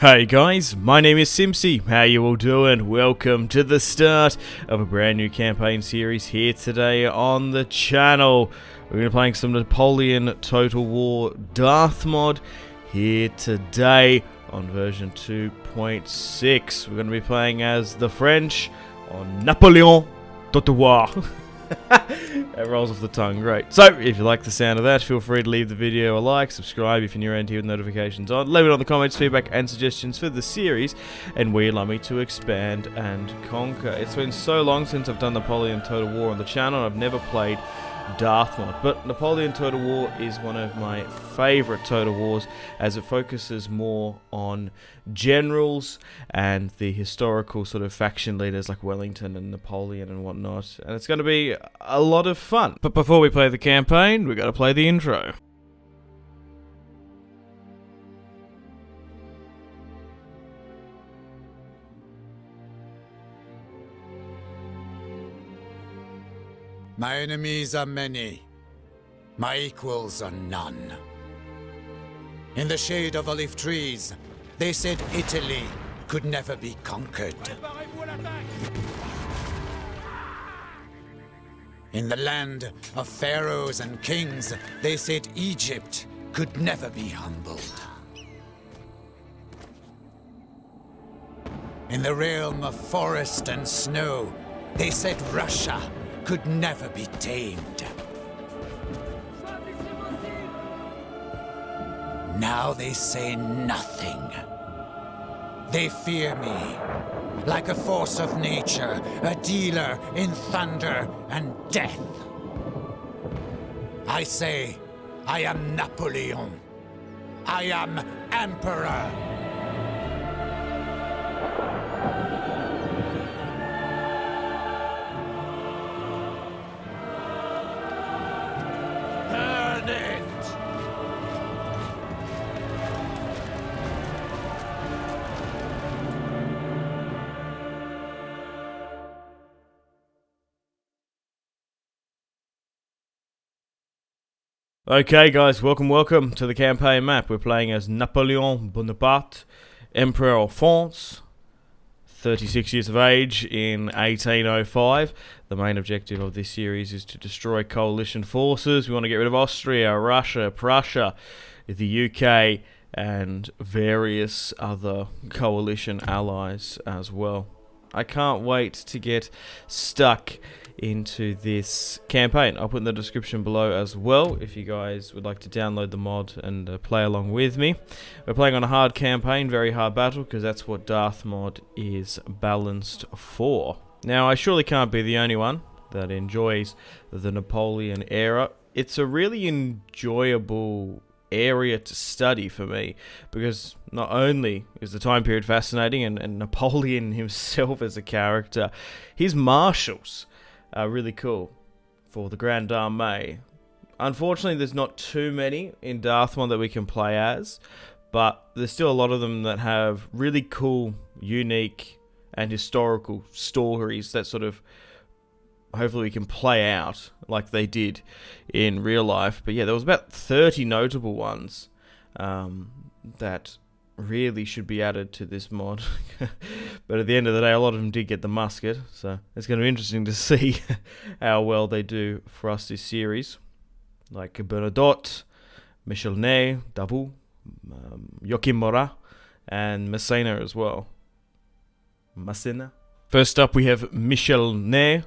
Hey guys, my name is Simpzy. How you all doing? Welcome to the start of a brand new campaign series here today on the channel. We're going to be playing some Napoleon Total War Darthmod here today on version 2.6. We're going to be playing as the French on Napoleon Total War. That rolls off the tongue, great. So, if you like the sound of that, feel free to leave the video a like, subscribe if you're new around here with notifications on. Leave it on the comments, feedback and suggestions for the series, and where you'd like me to expand and conquer. It's been so long since I've done Napoleon Total War on the channel, I've never played Darthmod, but Napoleon Total War is one of my favourite Total Wars as it focuses more on generals and the historical sort of faction leaders like Wellington and Napoleon and whatnot, and it's going to be a lot of fun. But before we play the campaign, we've got to play the intro. My enemies are many, my equals are none. In the shade of olive trees, they said Italy could never be conquered. In the land of pharaohs and kings, they said Egypt could never be humbled. In the realm of forest and snow, they said Russia could never be tamed. Now they say nothing. They fear me, like a force of nature, a dealer in thunder and death. I say, I am Napoleon. I am Emperor. Okay guys, welcome to the campaign map. We're playing as Napoleon Bonaparte, Emperor of France, 36 years of age in 1805. The main objective of this series is to destroy coalition forces. We want to get rid of Austria, Russia, Prussia, the UK, and various other coalition allies as well. I can't wait to get stuck into this campaign. I'll put in the description below as well if you guys would like to download the mod and play along with me. We're playing on a hard campaign, very hard battle, because that's what Darthmod is balanced for. Now, I surely can't be the only one that enjoys the Napoleon era. It's a really enjoyable area to study for me, because not only is the time period fascinating and Napoleon himself as a character, his marshals are really cool for the Grand Armée. Unfortunately, there's not too many in Darthmod that we can play as, but there's still a lot of them that have really cool, unique, and historical stories that sort of hopefully we can play out like they did in real life. But yeah, there was about 30 notable ones that really should be added to this mod. But at the end of the day, a lot of them did get the musket, so it's going to be interesting to see how well they do for us this series. Like Bernadotte, Michel Ney, Davout, Joachim Murat, and Messina as well. Messina. First up, we have Michel Ney,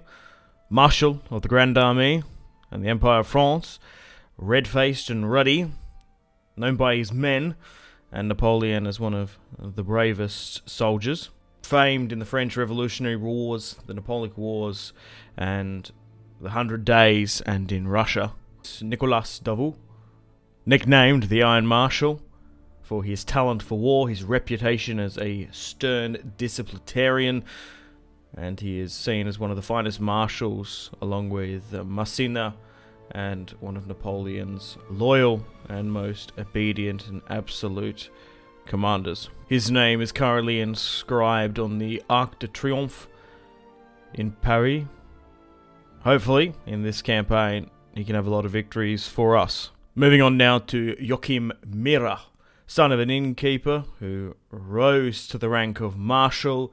Marshal of the Grand Army and the Empire of France, red-faced and ruddy, known by his men, and Napoleon as one of the bravest soldiers. Famed in the French Revolutionary Wars, the Napoleonic Wars, and the 100 Days, and in Russia. Nicolas Davout, nicknamed the Iron Marshal for his talent for war, his reputation as a stern disciplinarian, and he is seen as one of the finest marshals, along with Messina, and one of Napoleon's loyal and most obedient and absolute commanders. His name is currently inscribed on the Arc de Triomphe in Paris. Hopefully, in this campaign, he can have a lot of victories for us. Moving on now to Joachim Murat, son of an innkeeper who rose to the rank of marshal,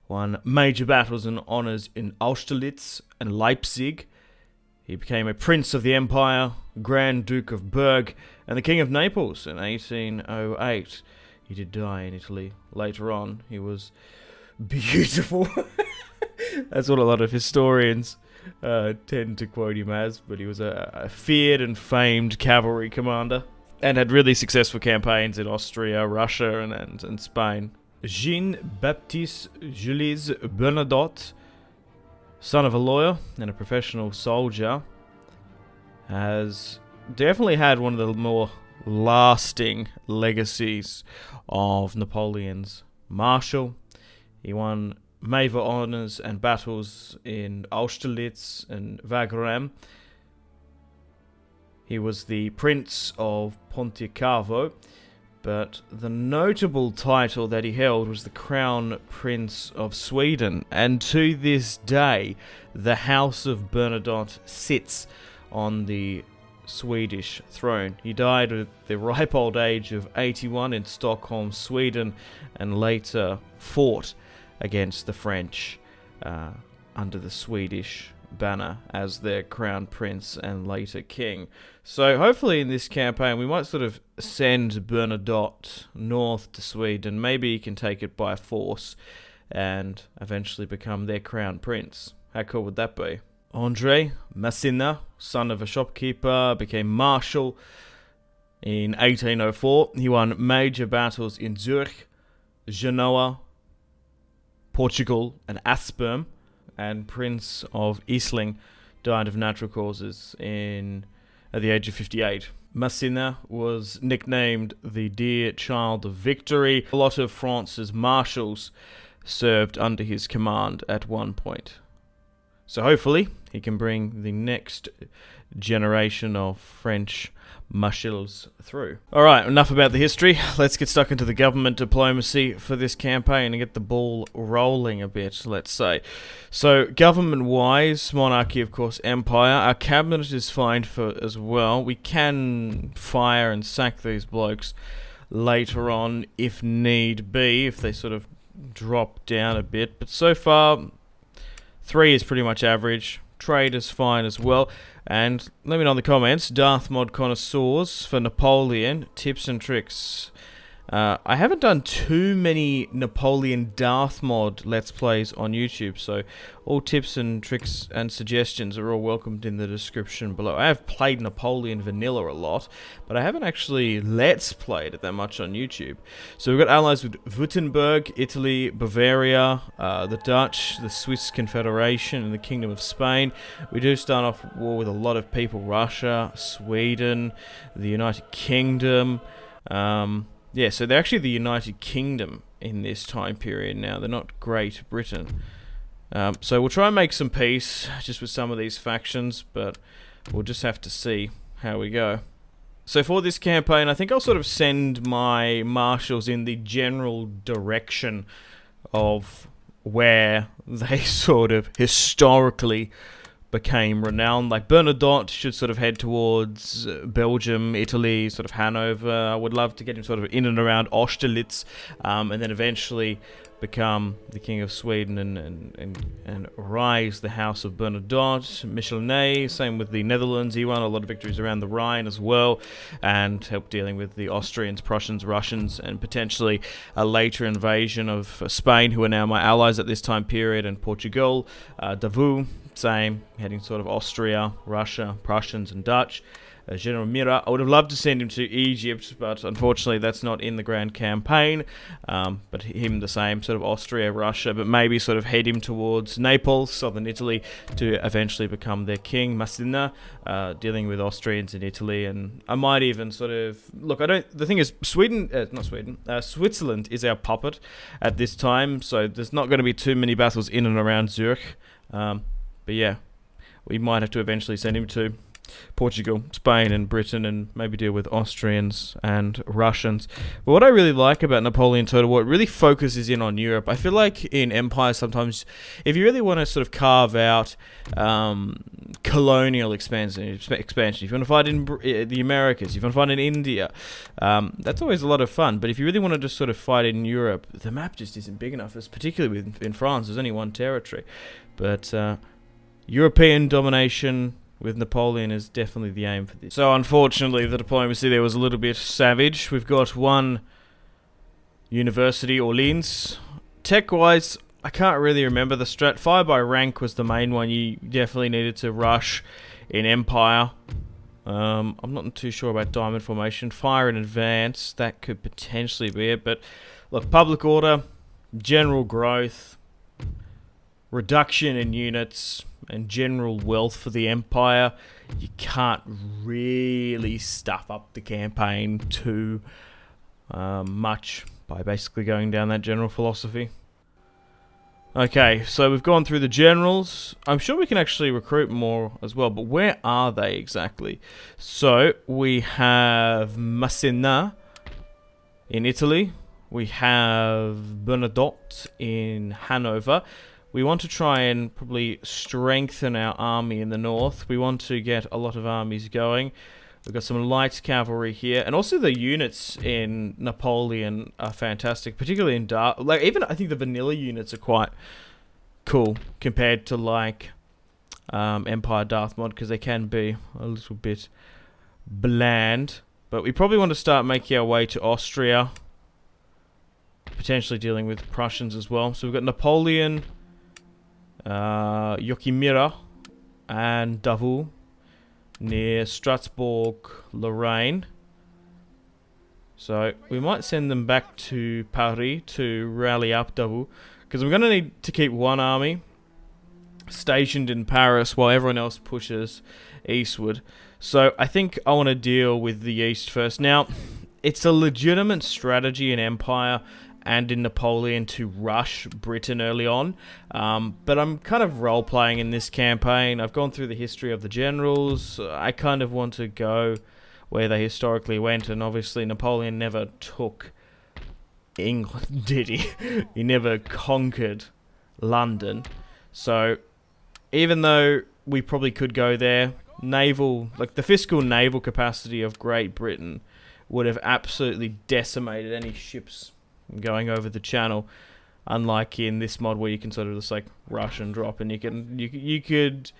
won major battles and honours in Austerlitz and Leipzig. He became a prince of the empire, Grand Duke of Berg, and the King of Naples in 1808. He did die in Italy later on. He was beautiful. That's what a lot of historians tend to quote him as, but he was a feared and famed cavalry commander and had really successful campaigns in Austria, Russia, and Spain. Jean-Baptiste Jules Bernadotte, son of a lawyer and a professional soldier, has definitely had one of the more lasting legacies of Napoleon's marshal. He won major honours and battles in Austerlitz and Wagram. He was the Prince of Pontecorvo, but the notable title that he held was the Crown Prince of Sweden, and to this day, the House of Bernadotte sits on the Swedish throne. He died at the ripe old age of 81 in Stockholm, Sweden, and later fought against the French under the Swedish banner as their crown prince and later king. So hopefully in this campaign we might sort of send Bernadotte north to Sweden. Maybe he can take it by force and eventually become their crown prince. How cool would that be? André Massena, son of a shopkeeper, became marshal in 1804. He won major battles in Zurich, Genoa, Portugal, and Aspern, and Prince of Isling died of natural causes at the age of 58. Massena was nicknamed the Dear Child of Victory. A lot of France's marshals served under his command at one point. So hopefully he can bring the next generation of French marshals through. Alright, enough about the history. Let's get stuck into the government diplomacy for this campaign and get the ball rolling a bit, let's say. So, government-wise, monarchy, of course, empire. Our cabinet is fine for as well. We can fire and sack these blokes later on if need be, if they sort of drop down a bit. But so far, 3 is pretty much average. Trade is fine as well. And let me know in the comments, Darthmod connoisseurs for Napoleon, tips and tricks. I haven't done too many Napoleon Darthmod Let's Plays on YouTube, so all tips and tricks and suggestions are all welcomed in the description below. I have played Napoleon Vanilla a lot, but I haven't actually Let's Played it that much on YouTube. So we've got allies with Württemberg, Italy, Bavaria, the Dutch, the Swiss Confederation, and the Kingdom of Spain. We do start off war with a lot of people, Russia, Sweden, the United Kingdom. Yeah, so they're actually the United Kingdom in this time period now. They're not Great Britain. So we'll try and make some peace just with some of these factions, but we'll just have to see how we go. So for this campaign, I think I'll sort of send my marshals in the general direction of where they sort of historically became renowned. Like Bernadotte should sort of head towards Belgium, Italy, sort of Hanover. I would love to get him sort of in and around Austerlitz, and then eventually become the King of Sweden and rise the House of Bernadotte. Michelet, same with the Netherlands. He won a lot of victories around the Rhine as well, and helped dealing with the Austrians, Prussians, Russians, and potentially a later invasion of Spain, who are now my allies at this time period, and Portugal. Davout, same, heading sort of Austria, Russia, Prussians, and Dutch. General Mira, I would have loved to send him to Egypt, but unfortunately that's not in the grand campaign. But him the same, sort of Austria, Russia, but maybe sort of head him towards Naples, southern Italy, to eventually become their king. Massena, dealing with Austrians in Italy, and I might even sort of look. The thing is, Switzerland is our puppet at this time, so there's not going to be too many battles in and around Zurich. But yeah, we might have to eventually send him to Portugal, Spain, and Britain, and maybe deal with Austrians and Russians. But what I really like about Napoleon Total War, it really focuses in on Europe. I feel like in Empire sometimes, if you really want to sort of carve out colonial expansion, if you want to fight in the Americas, if you want to fight in India, that's always a lot of fun. But if you really want to just sort of fight in Europe, the map just isn't big enough. Particularly in France, there's only one territory. But European domination with Napoleon is definitely the aim for this. So unfortunately, the diplomacy there was a little bit savage. We've got one university, Orleans. Tech-wise, I can't really remember the strat. Fire by rank was the main one. You definitely needed to rush in Empire. I'm not too sure about diamond formation. Fire in advance, that could potentially be it. But look, public order, general growth, reduction in units, and general wealth for the Empire. You can't really stuff up the campaign too much by basically going down that general philosophy. Okay, so we've gone through the generals. I'm sure we can actually recruit more as well, but where are they exactly? So we have Masséna in Italy. We have Bernadotte in Hanover. We want to try and probably strengthen our army in the north. We want to get a lot of armies going. We've got some light cavalry here, and also the units in Napoleon are fantastic, particularly in even I think the vanilla units are quite cool compared to like Empire Darthmod, because they can be a little bit bland. But we probably want to start making our way to Austria, potentially dealing with Prussians as well. So we've got Napoleon, Joachimira, and Davout near Strasbourg, Lorraine. So we might send them back to Paris to rally up Davout, because we're going to need to keep one army stationed in Paris while everyone else pushes eastward. So I think I want to deal with the east first. Now, it's a legitimate strategy in Empire and in Napoleon to rush Britain early on. But I'm kind of role-playing in this campaign. I've gone through the history of the generals. I kind of want to go where they historically went, and obviously Napoleon never took England, did he? He never conquered London. So even though we probably could go there, the fiscal naval capacity of Great Britain would have absolutely decimated any ships going over the channel, unlike in this mod where you can sort of just like rush and drop, and you could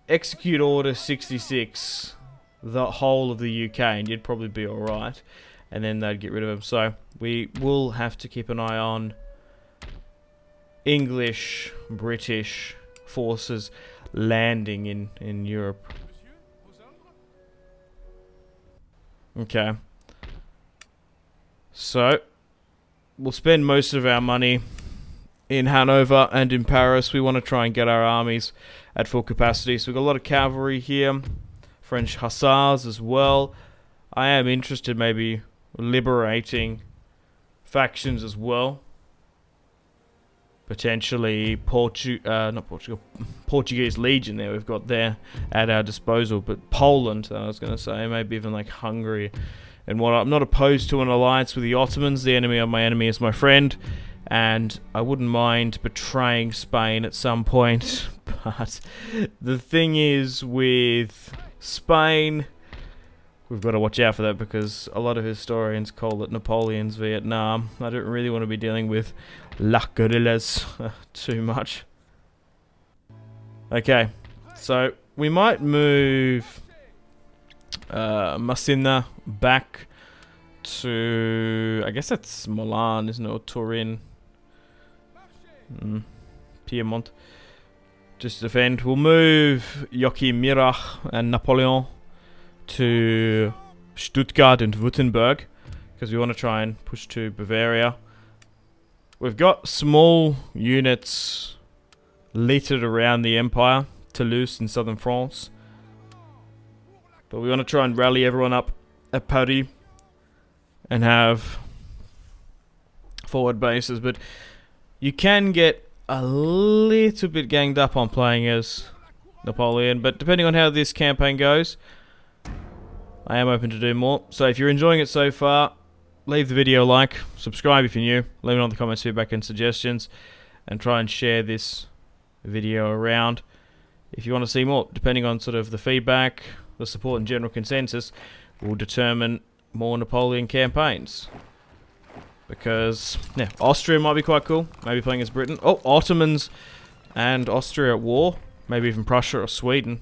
execute Order 66 the whole of the UK and you'd probably be alright, and then they'd get rid of them. So we will have to keep an eye on English, British forces landing in Europe. Okay. So we'll spend most of our money in Hanover and in Paris. We want to try and get our armies at full capacity. So we've got a lot of cavalry here, French hussars as well. I am interested maybe liberating factions as well. Potentially Portuguese Legion there we've got there at our disposal, but Poland, I was going to say, maybe even like Hungary. And what I'm not opposed to an alliance with the Ottomans. The enemy of my enemy is my friend, and I wouldn't mind betraying Spain at some point. But the thing is, with Spain, we've got to watch out for that, because a lot of historians call it Napoleon's Vietnam. I don't really want to be dealing with La Guerrillas too much. Okay, so we might move Masséna back to, I guess that's Milan, isn't it, or Turin? Piedmont. Just to defend. We'll move Joachimira and Napoleon to Stuttgart and Württemberg, because we want to try and push to Bavaria. We've got small units littered around the empire, Toulouse in southern France. But we want to try and rally everyone up at Paris and have forward bases. But you can get a little bit ganged up on playing as Napoleon, but depending on how this campaign goes, I am open to do more. So if you're enjoying it so far, leave the video a like, subscribe if you're new, leave it on the comments, feedback and suggestions, and try and share this video around if you want to see more. Depending on sort of the feedback, the support and general consensus will determine more Napoleon campaigns. Because, yeah, Austria might be quite cool. Maybe playing as Britain. Oh, Ottomans and Austria at war. Maybe even Prussia or Sweden.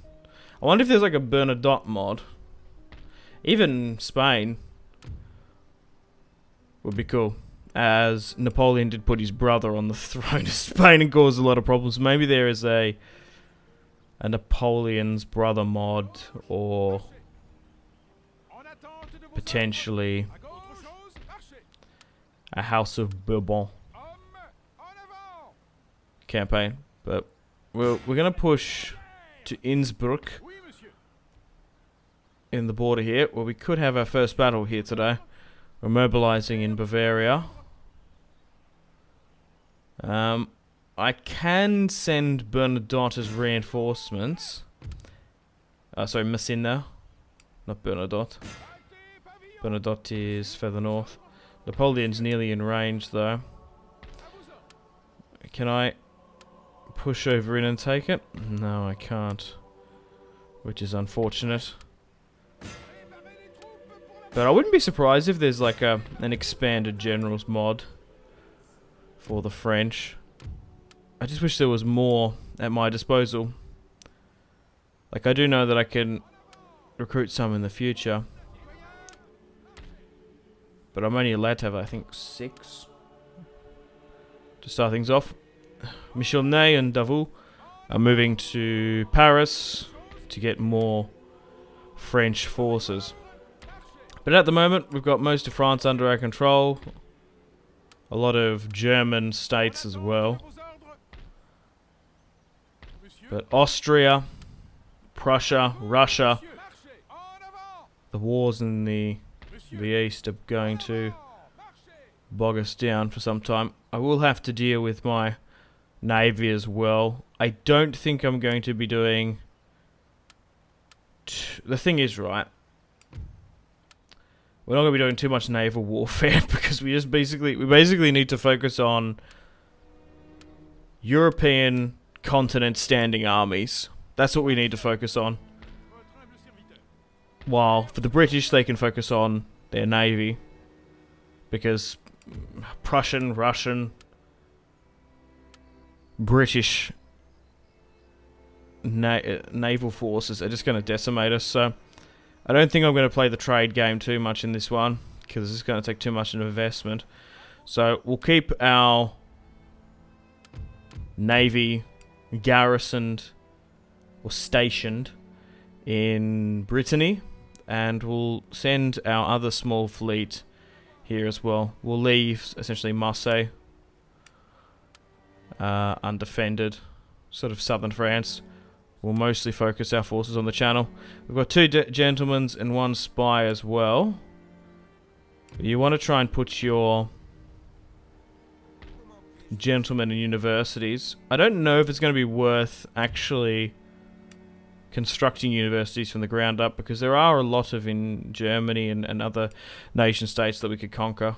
I wonder if there's like a Bernadotte mod. Even Spain would be cool. As Napoleon did put his brother on the throne of Spain and caused a lot of problems. Maybe there is a Napoleon's brother mod, or potentially a House of Bourbon campaign. But we're going to push to Innsbruck in the border here, where we could have our first battle here today. We're mobilizing in Bavaria. I can send Bernadotte as reinforcements. Sorry, Messina, not Bernadotte. Bernadotte is further north. Napoleon's nearly in range, though. Can I push over in and take it? No, I can't. Which is unfortunate. But I wouldn't be surprised if there's like an expanded generals mod for the French. I just wish there was more at my disposal. Like, I do know that I can recruit some in the future. But I'm only allowed to have, I think, 6. To start things off, Michel-Ney and Davout are moving to Paris to get more French forces. But at the moment, we've got most of France under our control. A lot of German states as well. But Austria, Prussia, Russia, the wars in the east are going to bog us down for some time. I will have to deal with my navy as well. I don't think I'm going to be doing... The thing is, right, we're not going to be doing too much naval warfare because we basically need to focus on European continent standing armies. That's what we need to focus on. While for the British, they can focus on their navy, because Prussian, Russian, British naval forces are just going to decimate us. So I don't think I'm going to play the trade game too much in this one, because it's going to take too much of an investment. So we'll keep our navy garrisoned or stationed in Brittany, and we'll send our other small fleet here as well. We'll leave essentially Marseille undefended, sort of southern France. We'll mostly focus our forces on the Channel. We've got 2 gentlemen and 1 spy as well. You want to try and put your gentlemen in universities. I don't know if it's going to be worth actually constructing universities from the ground up, because there are a lot of in Germany and other nation states that we could conquer.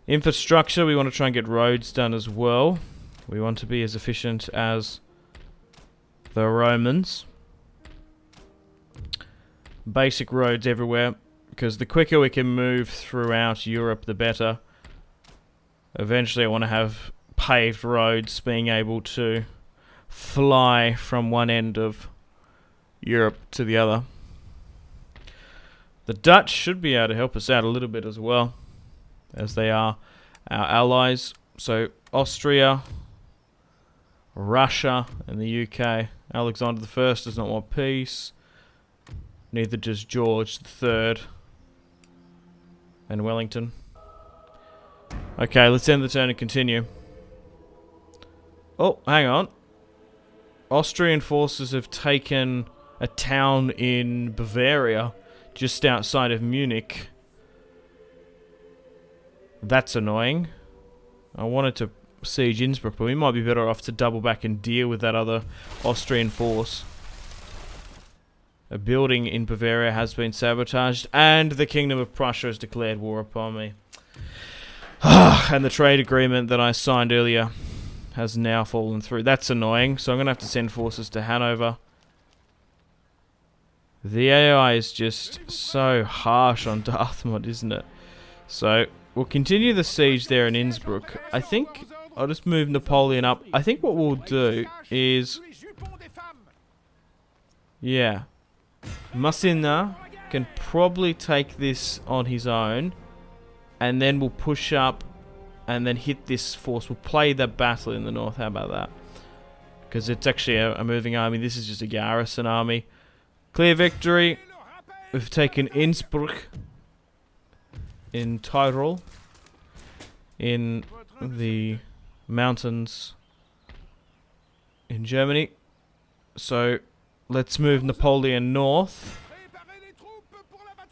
Infrastructure, we want to try and get roads done as well. We want to be as efficient as the Romans. Basic roads everywhere, because the quicker we can move throughout Europe, the better. Eventually I want to have paved roads, being able to fly from one end of Europe to the other. The Dutch should be able to help us out a little bit as well, as they are our allies. So Austria, Russia, and the UK. Alexander I does not want peace. Neither does George III and Wellington. Okay, let's end the turn and continue. Oh, hang on. Austrian forces have taken a town in Bavaria, just outside of Munich. That's annoying. I wanted to siege Innsbruck, but we might be better off to double back and deal with that other Austrian force. A building in Bavaria has been sabotaged, and the Kingdom of Prussia has declared war upon me. And the trade agreement that I signed earlier has now fallen through. That's annoying, so I'm going to have to send forces to Hanover. The AI is just so harsh on Darthmod, isn't it? So, we'll continue the siege there in Innsbruck. I think I'll just move Napoleon up. I think what we'll do is... yeah. Massena can probably take this on his own. And then we'll push up and then hit this force. We'll play that battle in the north. How about that? Because it's actually a moving army. This is just a garrison army. Clear victory. We've taken Innsbruck in Tyrol, in the mountains in Germany. So let's move Napoleon north.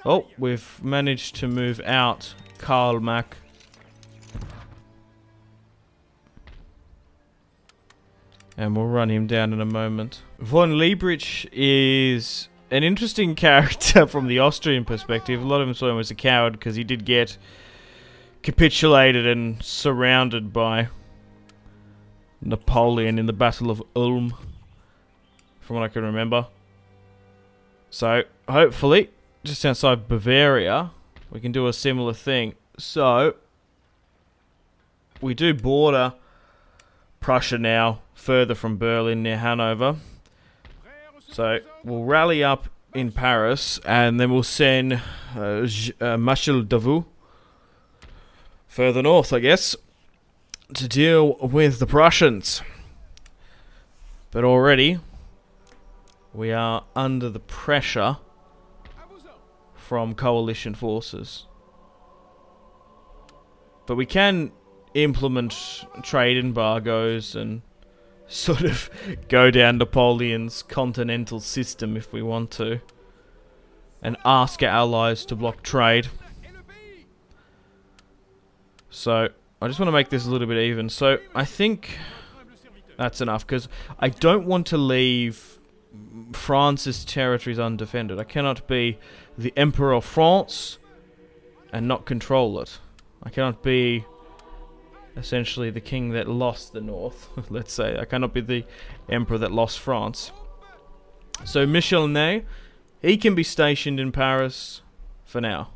Oh, we've managed to move out Karl Mack. And we'll run him down in a moment. Von Liebrich is an interesting character from the Austrian perspective. A lot of them saw him as a coward because he did get capitulated and surrounded by Napoleon in the Battle of Ulm, from what I can remember. So, hopefully, just outside Bavaria, we can do a similar thing. So, we do border Prussia now, further from Berlin near Hanover. So we'll rally up in Paris, and then we'll send Marshal Davout further north, I guess, to deal with the Prussians. But already, we are under the pressure from coalition forces. But we can implement trade embargoes and sort of go down Napoleon's continental system if we want to, and ask our allies to block trade. So I just want to make this a little bit even. So I think that's enough, because I don't want to leave France's territories undefended. I cannot be the Emperor of France and not control it. I cannot be essentially the king that lost the north, let's say. I cannot be the emperor that lost France. So Michel Ney, he can be stationed in Paris for now.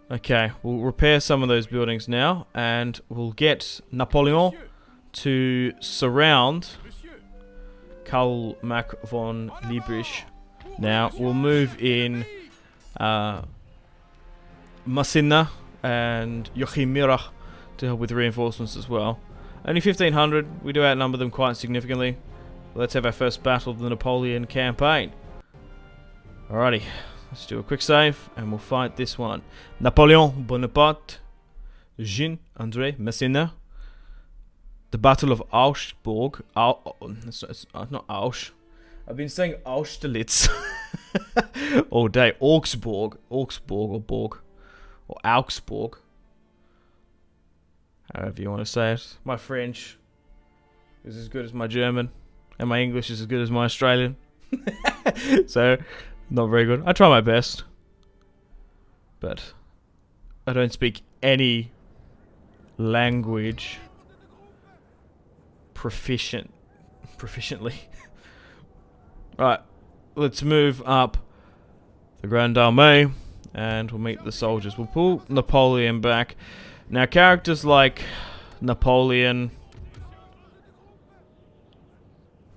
Okay, we'll repair some of those buildings now, and we'll get Napoleon to surround Karl Mack von Liebrich. Now, we'll move in Massena and Joachim Murat to help with reinforcements as well. Only 1,500, we do outnumber them quite significantly. Let's have our first battle of the Napoleon campaign. Alrighty, let's do a quick save and we'll fight this one. Napoleon Bonaparte, Jean André Massena. The Battle of Augsburg. It's not Ausch. I've been saying Austerlitz all day. Augsburg or Borg. Or Augsburg. However you want to say it. My French is as good as my German. And my English is as good as my Australian. So, not very good. I try my best. But I don't speak any language proficiently. Right, let's move up the Grand Armée and we'll meet the soldiers. We'll pull Napoleon back. Now, characters like Napoleon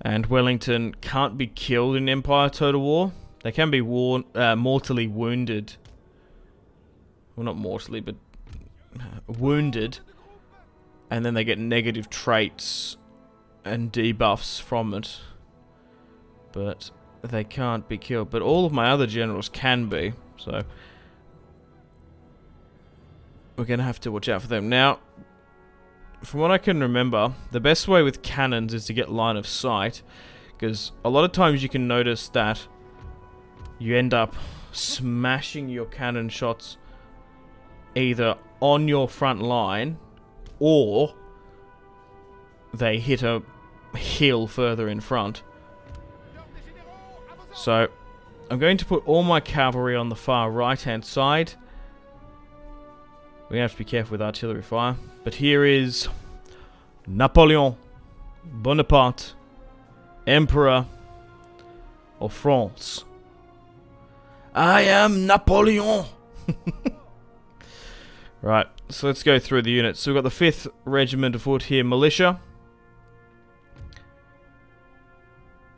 and Wellington can't be killed in Empire Total War. They can be mortally wounded. Well, not mortally, but wounded. And then they get negative traits and debuffs from it. But they can't be killed. But all of my other generals can be. So we're going to have to watch out for them. Now, from what I can remember, the best way with cannons is to get line of sight. Because a lot of times you can notice that you end up smashing your cannon shots either on your front line or they hit a hill further in front. So I'm going to put all my cavalry on the far right hand side. We're going to have to be careful with artillery fire. But here is Napoleon Bonaparte, Emperor of France. I am Napoleon! Right, so let's go through the units. So we've got the 5th Regiment of Foot here, Militia.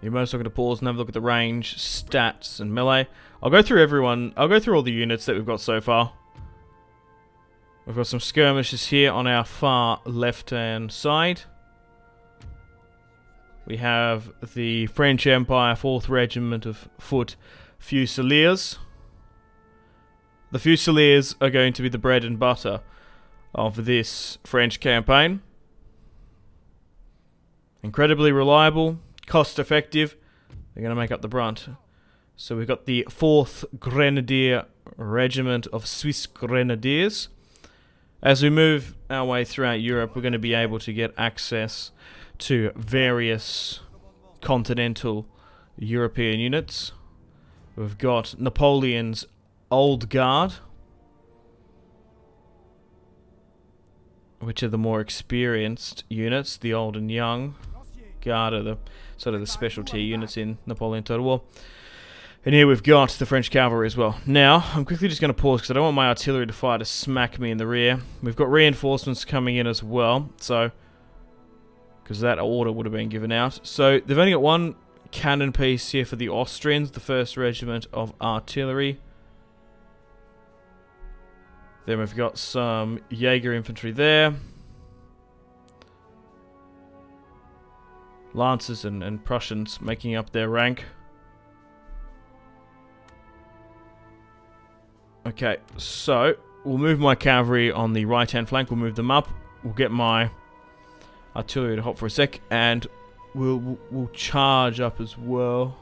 You're most looking to pause and have a look at the range, stats, and melee. I'll go through everyone. I'll go through all the units that we've got so far. We've got some skirmishers here on our far left-hand side. We have the French Empire 4th Regiment of Foot Fusiliers. The Fusiliers are going to be the bread and butter of this French campaign. Incredibly reliable, cost-effective. They're going to make up the brunt. So we've got the 4th Grenadier Regiment of Swiss Grenadiers. As we move our way throughout Europe, we're going to be able to get access to various continental European units. We've got Napoleon's Old Guard, which are the more experienced units. The Old and Young Guard are the sort of the specialty units in Napoleon Total War. And here we've got the French cavalry as well. Now, I'm quickly just going to pause because I don't want my artillery to fire to smack me in the rear. We've got reinforcements coming in as well, so because that order would have been given out. So they've only got one cannon piece here for the Austrians, the 1st Regiment of Artillery. Then we've got some Jaeger infantry there. Lancers and Prussians making up their rank. Okay, so we'll move my cavalry on the right-hand flank. We'll move them up. We'll get my artillery to hop for a sec, and we'll charge up as well.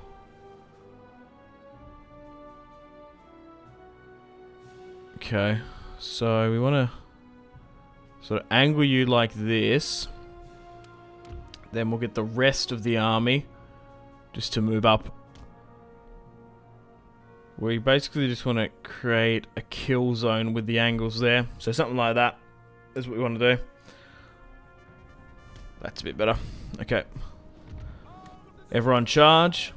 Okay, so we want to sort of angle you like this. Then we'll get the rest of the army just to move up. We basically just want to create a kill zone with the angles there. So something like that is what we want to do. That's a bit better. Okay. Everyone charge.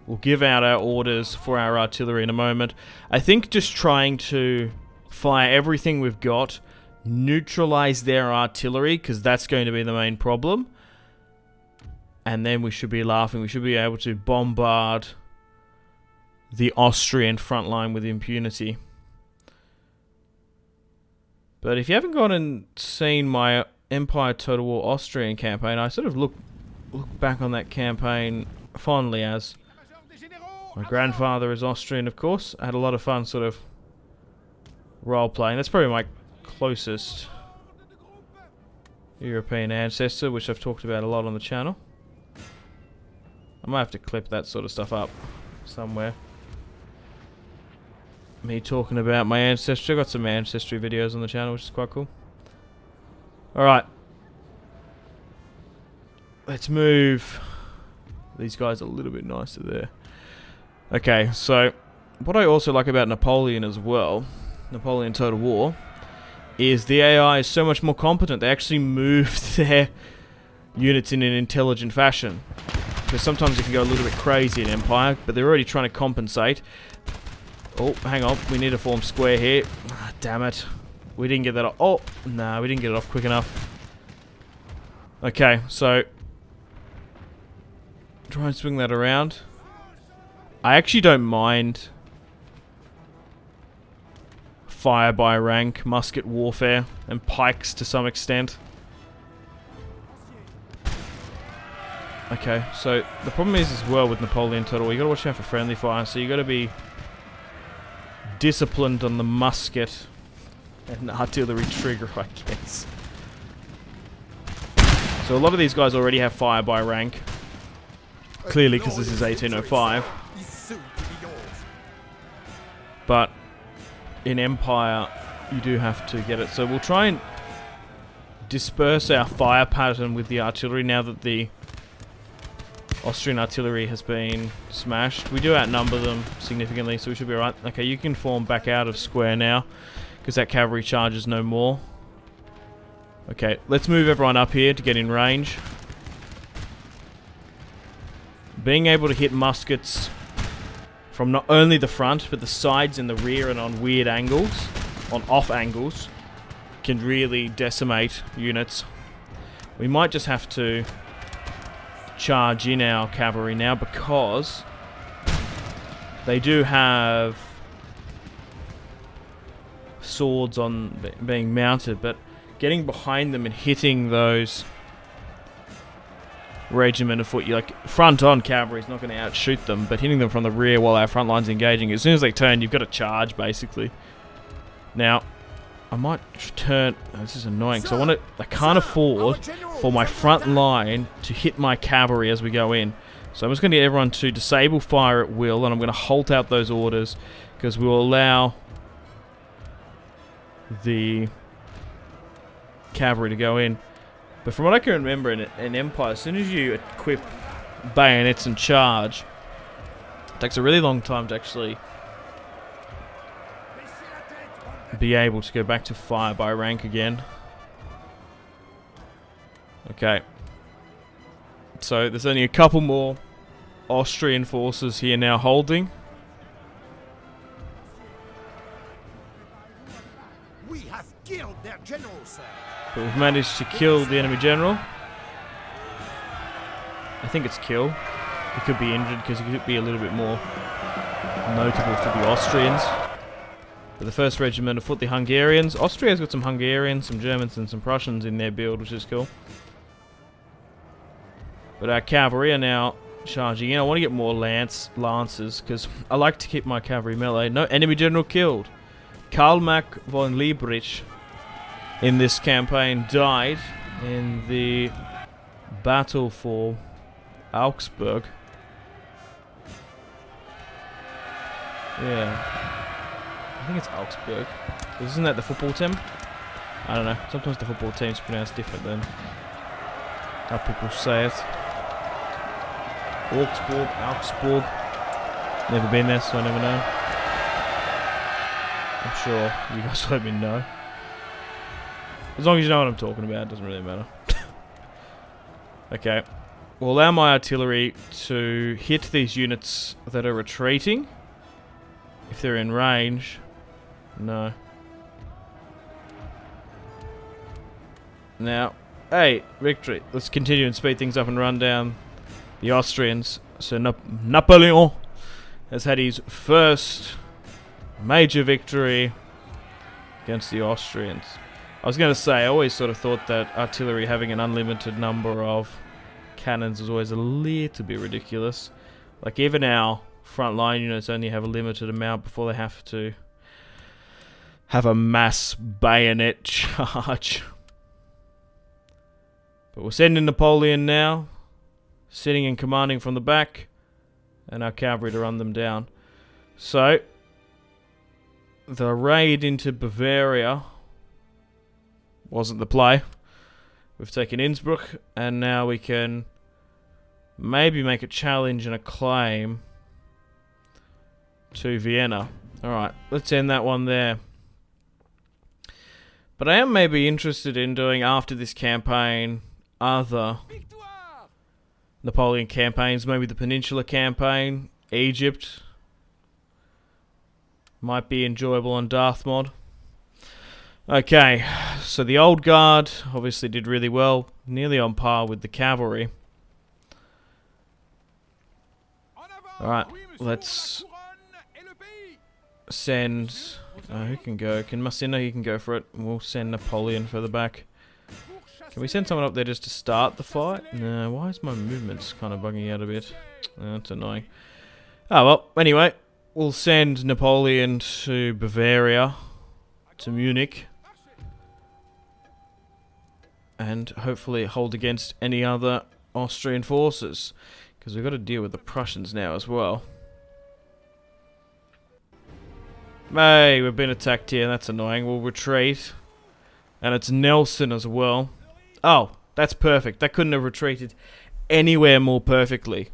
We'll give out our orders for our artillery in a moment. I think just trying to fire everything we've got, neutralize their artillery, because that's going to be the main problem. And then we should be laughing. We should be able to bombard the Austrian front line with impunity. But if you haven't gone and seen my Empire Total War Austrian campaign, I sort of look back on that campaign fondly, as my grandfather is Austrian, of course. I had a lot of fun sort of role-playing. That's probably my closest European ancestor, which I've talked about a lot on the channel. I might have to clip that sort of stuff up somewhere. Me talking about my ancestry. I've got some ancestry videos on the channel, which is quite cool. Alright. Let's move these guys a little bit nicer there. Okay, so what I also like about Napoleon as well, Napoleon Total War, is the AI is so much more competent. They actually move their units in an intelligent fashion. Because sometimes it can go a little bit crazy in Empire, but they're already trying to compensate. Oh, hang on. We need to form square here. Ah, damn it. We didn't get that off. Oh, no, we didn't get it off quick enough. Okay, so try and swing that around. I actually don't mind fire by rank, musket warfare, and pikes to some extent. Okay, so the problem is as well with Napoleon Total War, you gotta watch out for friendly fire, so you gotta be disciplined on the musket and artillery trigger, I guess. So a lot of these guys already have fire by rank. Clearly, because this is 1805. But in Empire, you do have to get it. So we'll try and disperse our fire pattern with the artillery now that the Austrian artillery has been smashed. We do outnumber them significantly, so we should be alright. Okay, you can form back out of square now, because that cavalry charges no more. Okay, let's move everyone up here to get in range. Being able to hit muskets from not only the front, but the sides and the rear and on weird angles, on off angles, can really decimate units. We might just have to charge in our cavalry now because they do have swords on being mounted, but getting behind them and hitting those regiment of foot, you like front on cavalry is not going to outshoot them, but hitting them from the rear while our front line's engaging, as soon as they turn, you've got to charge basically. Now, I might turn. Oh, this is annoying. So I can't afford for my front line to hit my cavalry as we go in. So I'm just going to get everyone to disable fire at will, and I'm going to halt out those orders because we will allow the cavalry to go in. But from what I can remember in Empire, as soon as you equip bayonets and charge, it takes a really long time to actually be able to go back to fire by rank again. Okay. So there's only a couple more Austrian forces here now holding. We have killed their general, sir. But we've managed to kill the enemy general. I think it's kill. He could be injured because he could be a little bit more notable for the Austrians. But the 1st Regiment of Foot, the Hungarians. Austria's got some Hungarians, some Germans and some Prussians in their build, which is cool. But our cavalry are now charging in. I want to get more lancers because I like to keep my cavalry melee. No enemy general killed. Karl Mack von Liebrich in this campaign died in the battle for Augsburg. Yeah. I think it's Augsburg. Isn't that the football team? I don't know. Sometimes the football team's pronounced different than how people say it. Augsburg. Never been there, so I never know. I'm sure you guys will let me know. As long as you know what I'm talking about, it doesn't really matter. Okay. We'll allow my artillery to hit these units that are retreating. If they're in range. No. Now, hey, victory. Let's continue and speed things up and run down the Austrians. So Napoleon has had his first major victory against the Austrians. I was going to say, I always sort of thought that artillery having an unlimited number of cannons was always a little bit ridiculous. Like even our frontline units only have a limited amount before they have to have a mass bayonet charge. But we're sending Napoleon now, sitting and commanding from the back, and our cavalry to run them down. So, the raid into Bavaria wasn't the play. We've taken Innsbruck, and now we can maybe make a challenge and a claim to Vienna. Alright, let's end that one there. But I am maybe interested in doing, after this campaign, other Napoleon campaigns. Maybe the Peninsula campaign, Egypt. Might be enjoyable on Darthmod. Okay, so the Old Guard obviously did really well. Nearly on par with the cavalry. Alright, let's send... who can go? Can Massena? He can go for it. We'll send Napoleon further back. Can we send someone up there just to start the fight? No, why is my movements kind of bugging out a bit? That's annoying. Oh well, anyway. We'll send Napoleon to Bavaria, to Munich. And hopefully hold against any other Austrian forces. Because we've got to deal with the Prussians now as well. Hey, we've been attacked here, that's annoying. We'll retreat. And it's Nelson as well. Oh, that's perfect. That couldn't have retreated anywhere more perfectly.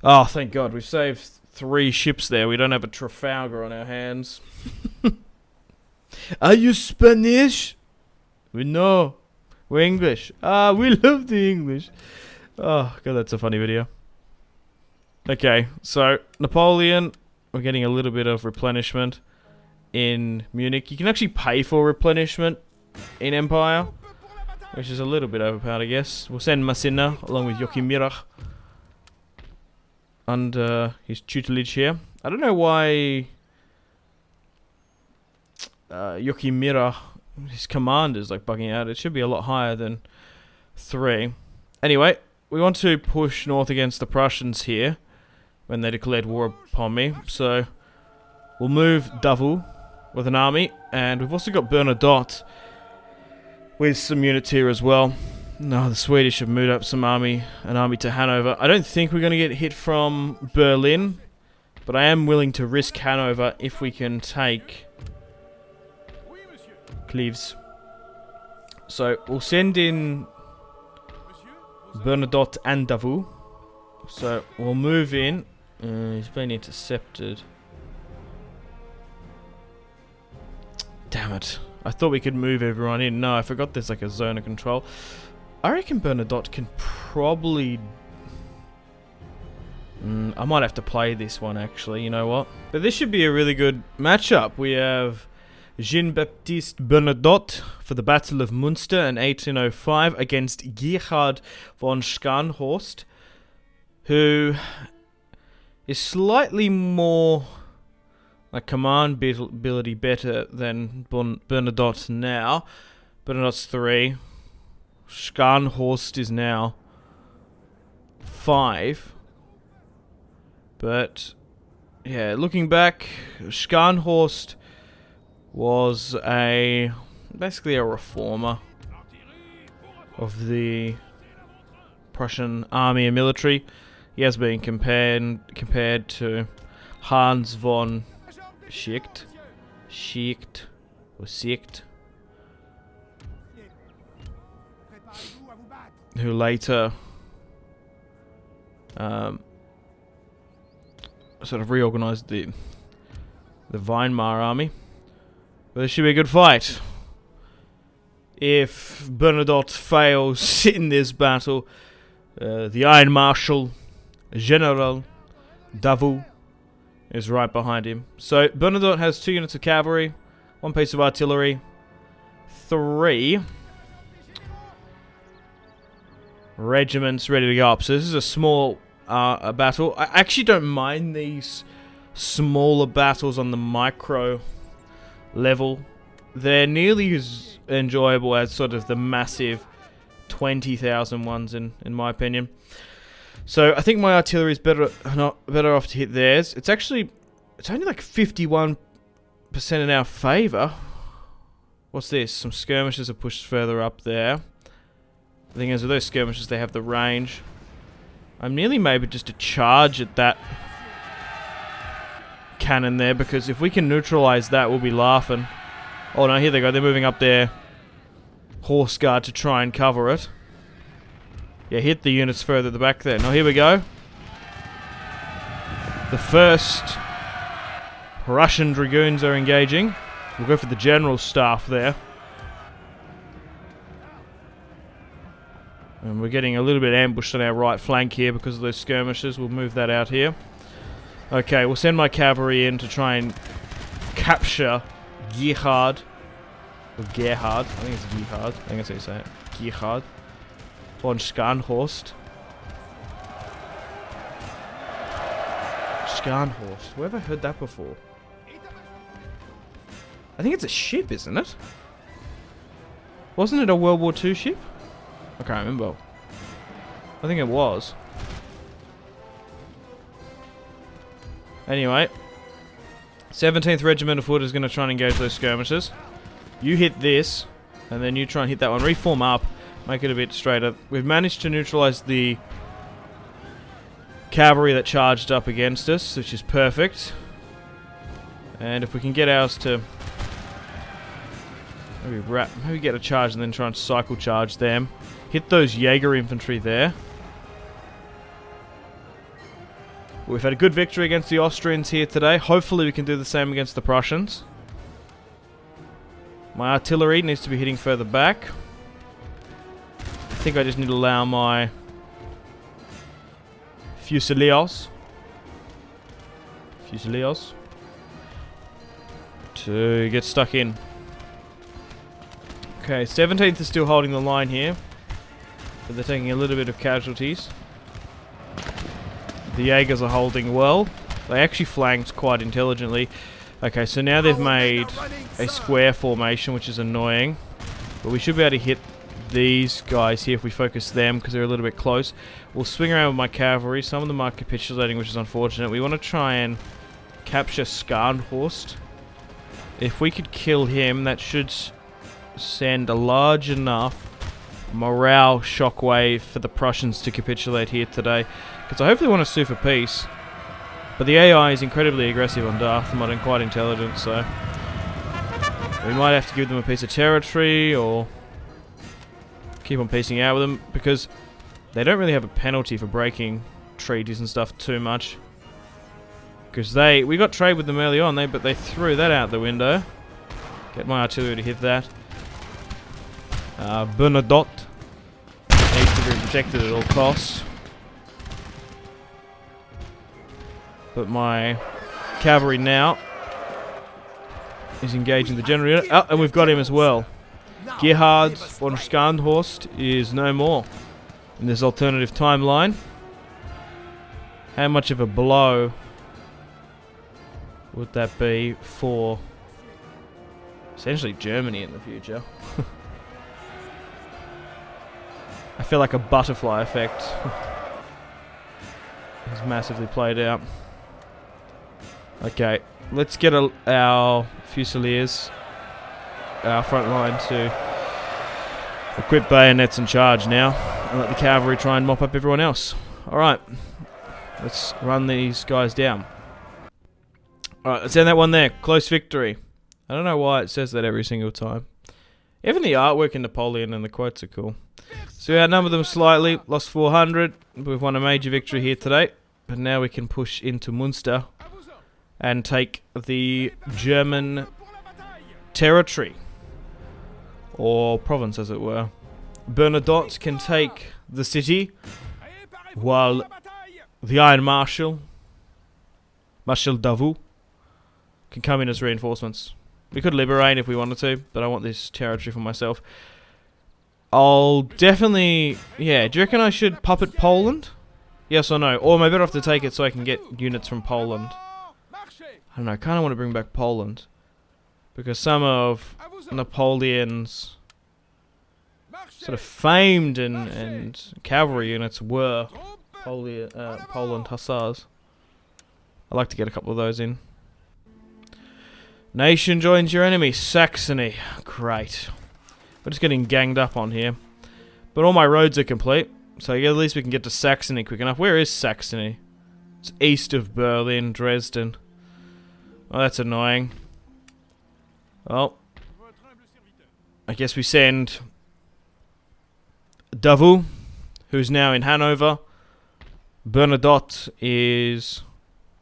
Oh, thank God. We've saved 3 ships there. We don't have a Trafalgar on our hands. Are you Spanish? We know. We're English. Ah, we love the English. Oh, God, that's a funny video. Okay, so Napoleon, we're getting a little bit of replenishment in Munich. You can actually pay for replenishment in Empire, which is a little bit overpowered, I guess. We'll send Massena along with Joachim under his tutelage here. I don't know why Joachim his command is like bugging out. It should be a lot higher than 3. Anyway, we want to push north against the Prussians here when they declared war upon me. So we'll move Davout with an army, and we've also got Bernadotte with some units here as well. No, the Swedish have moved up an army to Hanover. I don't think we're going to get hit from Berlin, but I am willing to risk Hanover if we can take Cleves. So we'll send in Bernadotte and Davout. So we'll move in. He's been intercepted. Damn it. I thought we could move everyone in. No, I forgot there's like a zone of control. I reckon Bernadotte can probably... I might have to play this one actually, you know what? But this should be a really good matchup. We have Jean-Baptiste Bernadotte for the Battle of Munster in 1805 against Gerhard von Scharnhorst, who is slightly more like command ability better than Bernadotte now. Bernadotte's 3. Scharnhorst is now 5. But yeah, looking back, Scharnhorst was basically a reformer of the Prussian army and military. He has been compared to Hans von Schicht, who later sort of reorganized the Weimar army. But this should be a good fight. If Bernadotte fails in this battle, the Iron Marshal General Davout is right behind him. So Bernadotte has 2 units of cavalry, 1 piece of artillery, 3 regiments ready to go up. So this is a small battle. I actually don't mind these smaller battles on the micro level. They're nearly as enjoyable as sort of the massive 20,000 ones in my opinion. So I think my artillery is better off to hit theirs. It's only like 51% in our favor. What's this? Some skirmishers are pushed further up there. The thing is, with those skirmishers, they have the range. I'm nearly maybe just to charge at that cannon there, because if we can neutralize that, we'll be laughing. Oh no, here they go. They're moving up their horse guard to try and cover it. Yeah, hit the units further at the back there. Now here we go. The first Russian dragoons are engaging. We'll go for the general staff there. And we're getting a little bit ambushed on our right flank here because of those skirmishers. We'll move that out here. Okay, we'll send my cavalry in to try and capture Gerhard. Or Gerhard. I think it's Gerhard. I think that's how you say it. Gerhard von Scharnhorst. Scharnhorst. Where have I heard that before? I think it's a ship, isn't it? Wasn't it a World War II ship? I can't remember. I think it was. Anyway. 17th Regiment of Foot is going to try and engage those skirmishers. You hit this, and then you try and hit that one. Reform up. Make it a bit straighter. We've managed to neutralize the cavalry that charged up against us, which is perfect. And if we can get ours to Maybe get a charge and then try and cycle charge them. Hit those Jaeger infantry there. We've had a good victory against the Austrians here today. Hopefully we can do the same against the Prussians. My artillery needs to be hitting further back. I think I just need to allow my Fusiliers to get stuck in. Okay, 17th is still holding the line here, but they're taking a little bit of casualties. The Jaegers are holding well. They actually flanked quite intelligently. Okay, so now they've made a square formation, which is annoying. But we should be able to hit these guys here if we focus them, because they're a little bit close. We'll swing around with my cavalry. Some of them are capitulating, which is unfortunate. We want to try and capture Scharnhorst. If we could kill him, that should send a large enough morale shockwave for the Prussians to capitulate here today. Because I hope they want to sue for peace. But the AI is incredibly aggressive on Darthmod and quite intelligent, so we might have to give them a piece of territory or keep on piecing out with them, because they don't really have a penalty for breaking treaties and stuff too much. Because we got trade with them early on, but they threw that out the window. Get my artillery to hit that. Bernadotte needs to be protected at all costs. But my cavalry now is engaging the general unit. Oh, and we've got him as well. Gerhard von Scharnhorst is no more in this alternative timeline. How much of a blow would that be for essentially Germany in the future? I feel like a butterfly effect is massively played out. Okay, let's get our Fusiliers, our front line, to equip bayonets and charge now, and let the cavalry try and mop up everyone else. Alright, let's run these guys down. Alright, let's end that one there. Close victory. I don't know why it says that every single time. Even the artwork in Napoleon and the quotes are cool. So we outnumbered them slightly, lost 400. We've won a major victory here today, but now we can push into Munster and take the German territory, or province as it were. Bernadotte can take the city, while the Iron Marshal, Marshal Davout, can come in as reinforcements. We could liberate if we wanted to, but I want this territory for myself. I'll definitely... Yeah, do you reckon I should puppet Poland? Yes or no? Or am I better off to take it so I can get units from Poland? I don't know, I kind of want to bring back Poland. Because some of Napoleon's sort of famed and cavalry units were Poland Hussars. I'd like to get a couple of those in. Nation joins your enemy, Saxony. Great. We're just getting ganged up on here. But all my roads are complete, so at least we can get to Saxony quick enough. Where is Saxony? It's east of Berlin, Dresden. Oh, that's annoying. Well, I guess we send Davout, who's now in Hanover. Bernadotte is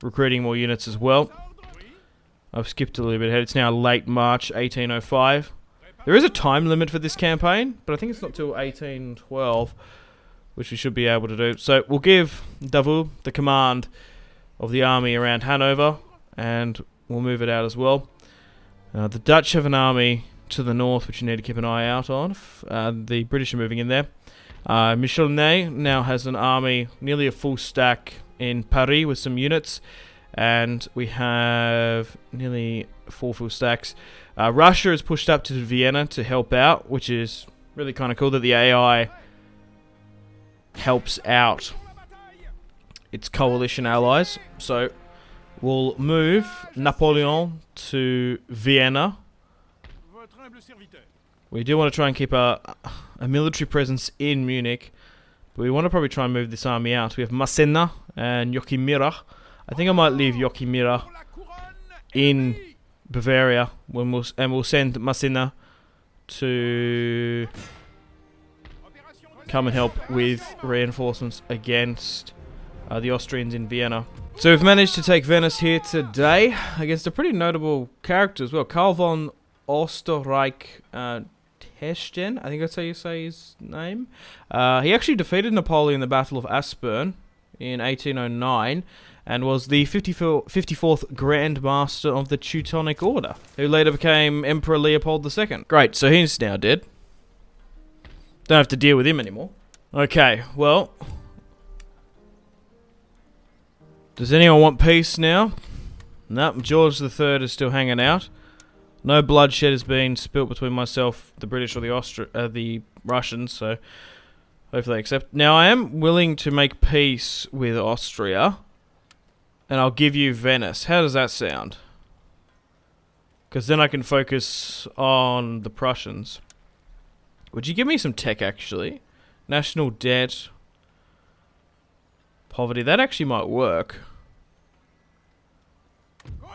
recruiting more units as well. I've skipped a little bit ahead. It's now late March 1805. There is a time limit for this campaign, but I think it's not till 1812, which we should be able to do. So we'll give Davout the command of the army around Hanover, and we'll move it out as well. The Dutch have an army to the north, which you need to keep an eye out on. The British are moving in there. Michel Ney now has an army, nearly a full stack in Paris with some units. And we have nearly 4 full stacks. Russia is pushed up to Vienna to help out, which is really kind of cool that the AI helps out its coalition allies. So we'll move Napoleon to Vienna. We do want to try and keep a military presence in Munich, but we want to probably try and move this army out. We have Massena and Joachimira. I think I might leave Joachimira in Bavaria, and we'll send Massena to come and help with reinforcements against the Austrians in Vienna. So we've managed to take Venice here today against a pretty notable character as well. Karl von Osterreich Teschen, I think that's how you say his name. He actually defeated Napoleon in the Battle of Aspern in 1809 and was the 54th Grand Master of the Teutonic Order, who later became Emperor Leopold II. Great, so he's now dead. Don't have to deal with him anymore. Okay, well, does anyone want peace now? Nope, George III is still hanging out. No bloodshed has been spilt between myself, the British, or the Russians, so hopefully they accept. Now, I am willing to make peace with Austria, and I'll give you Venice. How does that sound? Because then I can focus on the Prussians. Would you give me some tech, actually? National debt. Poverty. That actually might work.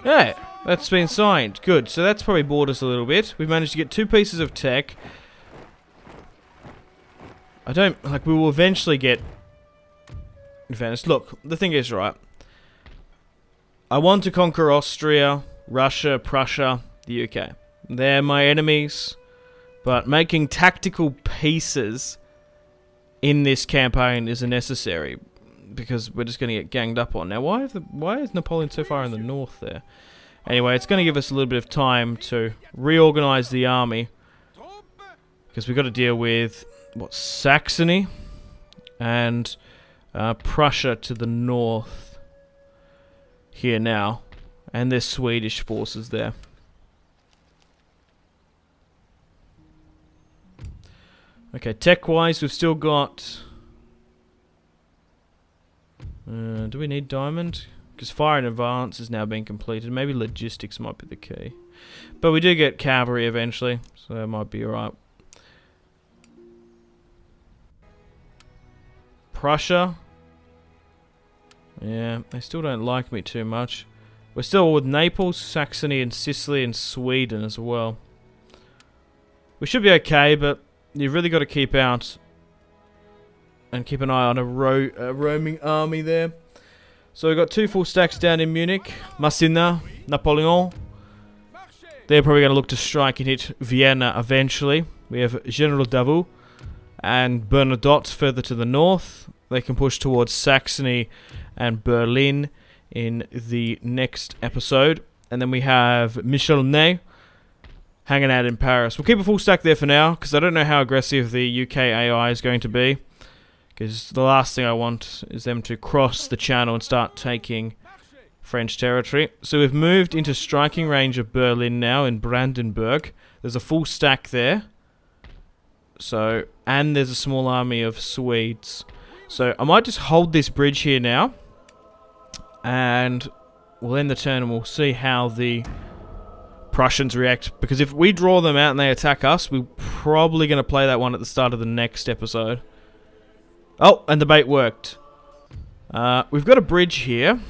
Yeah, that's been signed. Good. So that's probably bored us a little bit. We've managed to get 2 pieces of tech. We will eventually get Venice. Look, the thing is, right, I want to conquer Austria, Russia, Prussia, the UK. They're my enemies, but making tactical pieces in this campaign is necessary, because we're just going to get ganged up on. Now, why is Napoleon so far in the north there? Anyway, it's going to give us a little bit of time to reorganize the army, because we've got to deal with, what, Saxony and Prussia to the north here now, and there's Swedish forces there. Okay, tech-wise, we've still got... do we need diamond? Because fire in advance is now being completed. Maybe logistics might be the key. But we do get cavalry eventually, so that might be alright. Prussia. Yeah, they still don't like me too much. We're still with Naples, Saxony, and Sicily, and Sweden as well. We should be okay, but you've really got to keep out and keep an eye on a roaming army there. So we've got 2 full stacks down in Munich. Massena, Napoleon. They're probably going to look to strike and hit Vienna eventually. We have General Davout and Bernadotte further to the north. They can push towards Saxony and Berlin in the next episode. And then we have Michel Ney hanging out in Paris. We'll keep a full stack there for now, because I don't know how aggressive the UK AI is going to be. Because the last thing I want is them to cross the channel and start taking French territory. So we've moved into striking range of Berlin now in Brandenburg. There's a full stack there. So, and there's a small army of Swedes. So I might just hold this bridge here now, and we'll end the turn and we'll see how the Prussians react. Because if we draw them out and they attack us, we're probably going to play that one at the start of the next episode. Oh, and the bait worked. We've got a bridge here.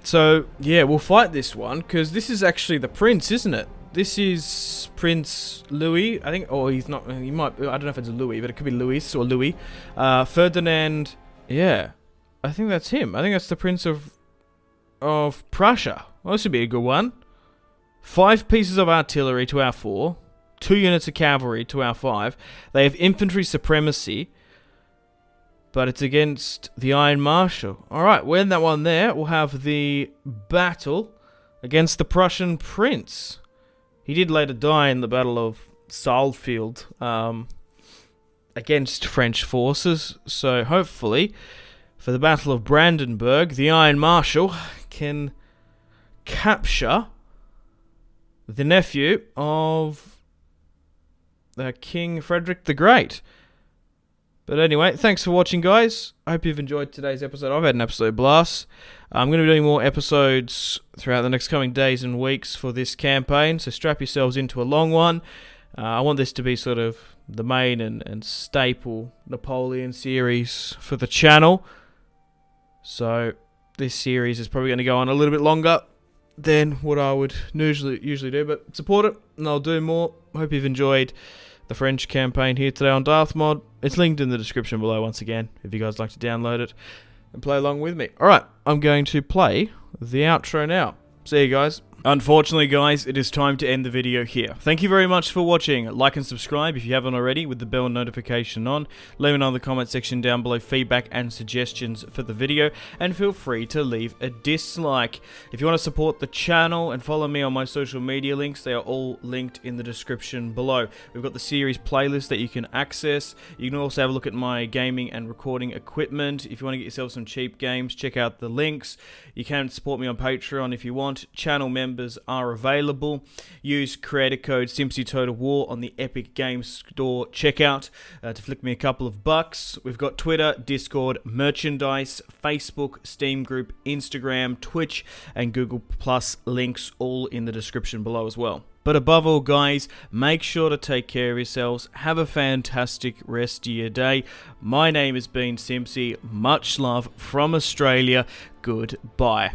So, yeah, we'll fight this one, because this is actually the prince, isn't it? This is Prince Louis, I think. Oh, he's not, he might, I don't know if it's Louis, but it could be Louis or Louis. Ferdinand, yeah. I think that's him. I think that's the Prince of Prussia. Well, this would be a good one. 5 pieces of artillery to our 4. 2 units of cavalry to our 5. They have infantry supremacy, but it's against the Iron Marshal. Alright, we'll end that one there. We'll have the battle against the Prussian Prince. He did later die in the Battle of Saalfeld against French forces. So hopefully, for the Battle of Brandenburg, the Iron Marshal can capture the nephew of King Frederick the Great. But anyway, thanks for watching, guys. I hope you've enjoyed today's episode. I've had an absolute blast. I'm going to be doing more episodes throughout the next coming days and weeks for this campaign, so strap yourselves into a long one. I want this to be sort of the main and staple Napoleon series for the channel. So this series is probably going to go on a little bit longer than what I would usually do, but support it and I'll do more. Hope you've enjoyed the French campaign here today on Darthmod. It's linked in the description below once again, if you guys like to download it and play along with me. Alright, I'm going to play the outro now. See you guys. Unfortunately, guys, it is time to end the video here. Thank you very much for watching. Like and subscribe if you haven't already with the bell notification on. Let me know in the comment section down below feedback and suggestions for the video. And feel free to leave a dislike. If you want to support the channel and follow me on my social media links, they are all linked in the description below. We've got the series playlist that you can access. You can also have a look at my gaming and recording equipment. If you want to get yourself some cheap games, check out the links. You can support me on Patreon if you want. Channel members are available. Use creator code SimpzyTotalWar on the Epic Games Store checkout to flick me a couple of bucks. We've got Twitter, Discord, merchandise, Facebook, Steam group, Instagram, Twitch, and Google Plus links all in the description below as well. But above all, guys, make sure to take care of yourselves. Have a fantastic rest of your day. My name has been Simpzy. Much love from Australia. Goodbye.